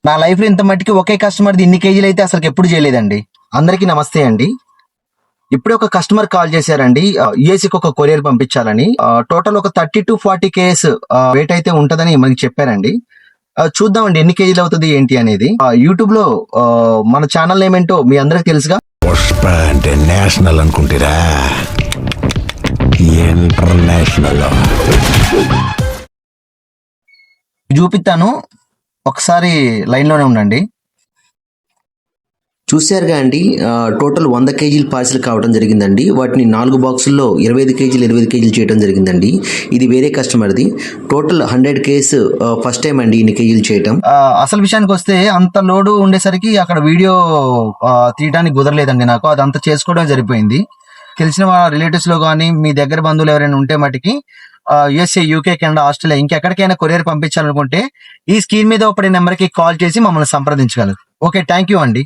నా లైఫ్ లో ఇంత మట్టికి ఒకే కస్టమర్ది ఇన్ని కేజీలు అయితే అసలు ఎప్పుడు చేయలేదండి. అందరికీ నమస్తే అండి. ఇప్పుడే ఒక కస్టమర్ కాల్ చేశారండి. యుఎస్కి ఒక కొరియర్ పంపించాలని. టోటల్ ఒక 30 to 40 కేస్ వెయిట్ అయితే ఉంటదని మనకి చెప్పారండి. చూద్దామండి ఎన్ని కేజీలు అవుతుంది ఏంటి అనేది. యూట్యూబ్ లో మన ఛానల్ ఏమేంటో మీ అందరికి తెలుసుగా. పుష్ప అంటే నేషనల్ అనుకుంటారా, ఇంటర్నేషనల్. చూపిస్తాను, ఒకసారి లైన్ లోనే ఉండండి. చూశారుగా అండి, టోటల్ 100 కేజీల పార్సిల్ కావడం జరిగిందండి. వాటిని 4 బాక్సుల్లో 25 కేజీలు 25 కేజీలు చేయడం జరిగిందండి. ఇది వేరే కస్టమర్ది. టోటల్ 100 కేసు ఫస్ట్ టైం అండి ఇన్ని కేజీలు చేయటం. అసలు విషయానికి వస్తే అంత లోడు ఉండేసరికి అక్కడ వీడియో తీయడానికి కుదరలేదండి నాకు. అదంతా చేసుకోవడం సరిపోయింది. తెలిసిన వాళ్ళ రిలేటివ్స్ లో కానీ మీ దగ్గర బంధువులు ఎవరైనా ఉంటే మటుకి యుఎస్ఏ, యూకే, కెనడా, ఆస్ట్రేలియా ఇంకెక్కడికైనా కొరియర్ పంపించాలనుకుంటే ఈ స్క్రీన్ మీద ఒకటి నెంబర్కి కాల్ చేసి మమ్మల్ని సంప్రదించగలరు. ఓకే, థ్యాంక్ యూ అండి.